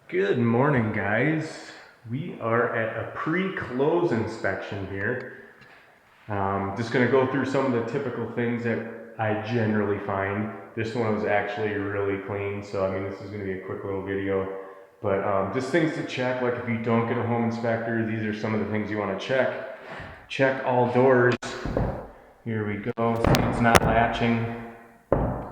Good morning, guys. We are at a pre-close inspection here. Just going to go through some of the typical things that I generally find. This one was actually really clean, so I mean this is going to be a quick little video. But just things to check, like if you don't get a home inspector, these are some of the things you want to check. Check all doors. Here we go. See, it's not latching.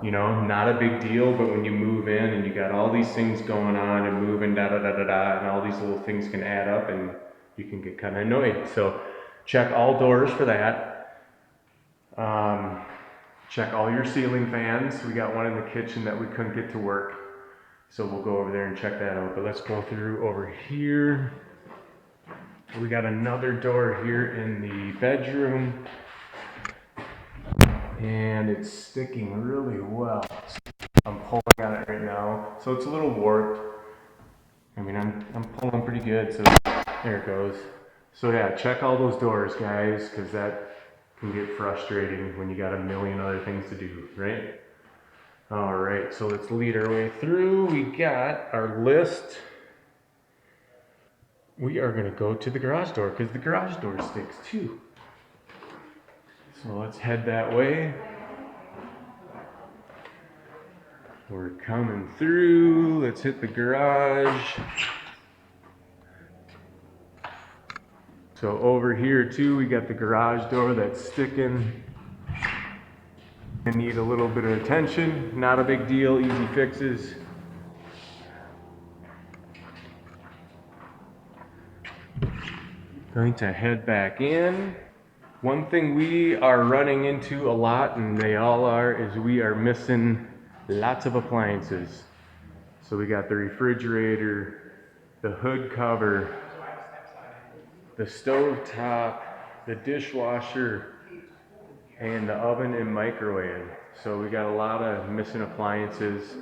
You know, not a big deal, but when you move in and you got all these things going on and moving, da da da da da, and all these little things can add up and you can get kind of annoyed. So check all doors for that. Check all your ceiling fans. We got one in the kitchen that we couldn't get to work, so we'll go over there and check that out. But let's go through over here. We got another door here in the bedroom, and it's sticking really well. I'm pulling on it right now, so it's a little warped. I mean, I'm pulling pretty good, so there it goes. So yeah, check all those doors, guys, because that can get frustrating when you got a million other things to do, right? All right, so let's lead our way through. We got our list. We are gonna go to the garage door because the garage door sticks too. So let's head that way. We're coming through. Let's hit the garage. So over here too, we got the garage door that's sticking. I need a little bit of attention. Not a big deal, easy fixes. Going to head back in. One thing we are running into a lot, and they all are, is we are missing lots of appliances. So we got the refrigerator, the hood cover, the stove top, the dishwasher, and the oven and microwave. So we got a lot of missing appliances.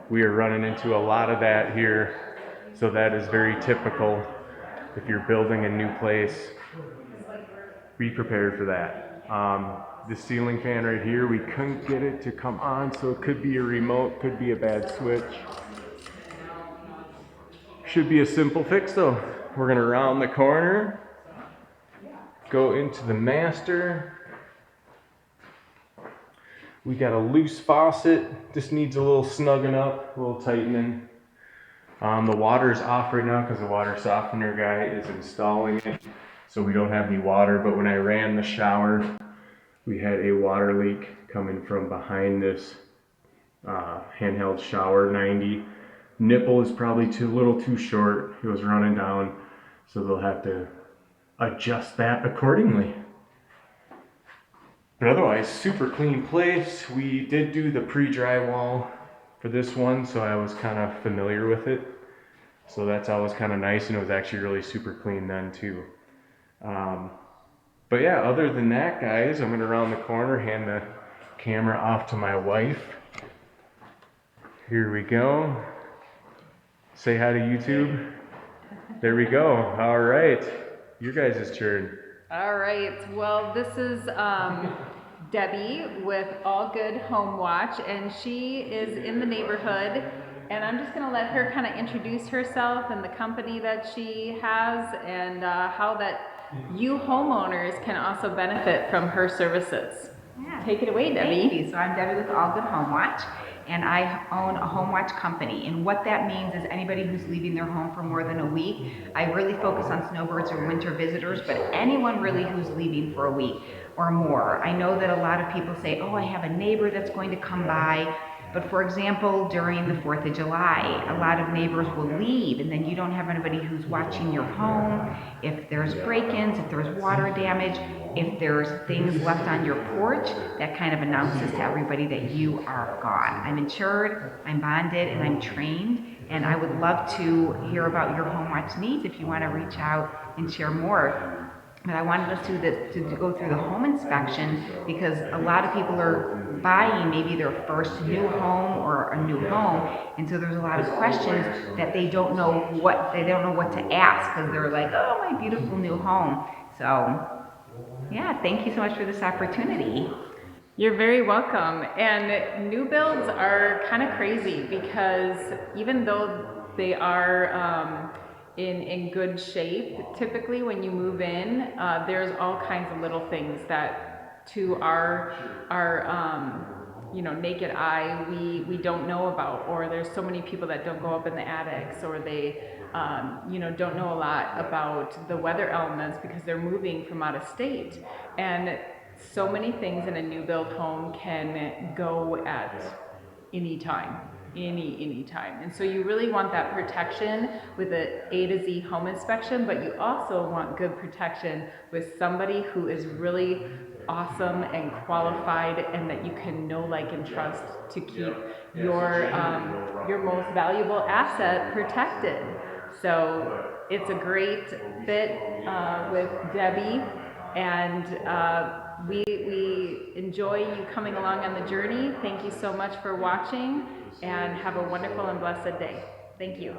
We are running into a lot of that here. So that is very typical. If you're building a new place, be prepared for that. The ceiling fan right here, we couldn't get it to come on, so it could be a remote, could be a bad switch. Should be a simple fix though. We're gonna round the corner, go into the master. We got a loose faucet, just needs a little snugging up, a little tightening. The water is off right now because the water softener guy is installing it, so we don't have any water. But when I ran the shower, we had a water leak coming from behind this handheld shower 90. Nipple is probably a little too short. It was running down, so they'll have to adjust that accordingly. But otherwise, super clean place. We did do the pre-drywall for this one, so I was kind of familiar with it. So that's always kind of nice, and it was actually really super clean then too. But yeah, other than that, guys, I'm gonna round the corner, hand the camera off to my wife. Here we go. Say hi to YouTube. There we go. All right, your guys' turn. All right, well, this is Debbie with All Good Home Watch, and she is in the neighborhood, and I'm just gonna let her kind of introduce herself and the company that she has, and how that you homeowners can also benefit from her services. Yeah. Take it away, Debbie. Thank you. So I'm Debbie with All Good Home Watch, and I own a home watch company. And what that means is anybody who's leaving their home for more than a week. I really focus on snowbirds or winter visitors, but anyone really who's leaving for a week or more. I know that a lot of people say, oh, I have a neighbor that's going to come by. But for example, during the 4th of July, a lot of neighbors will leave, and then you don't have anybody who's watching your home. If there's break-ins, if there's water damage, if there's things left on your porch, that kind of announces to everybody that you are gone. I'm insured, I'm bonded, and I'm trained, and I would love to hear about your home watch needs if you want to reach out and share more. But I wanted us to go through the home inspection because a lot of people are buying maybe their first new home or a new home, and so there's a lot of questions that they don't know what to ask because they're like, oh, my beautiful new home. So yeah, thank you so much for this opportunity. You're very welcome. And new builds are kind of crazy because even though they are in good shape, typically when you move in, there's all kinds of little things that to our naked eye we don't know about, or there's so many people that don't go up in the attics, or they don't know a lot about the weather elements because they're moving from out of state. And so many things in a new build home can go at any time, any time. And so you really want that protection with a to Z home inspection, but you also want good protection with somebody who is really awesome and qualified, and that you can know, like, and trust to keep your most valuable asset protected. So it's a great fit with Debbie, and we enjoy you coming along on the journey. Thank you so much for watching, and have a wonderful and blessed day. Thank you.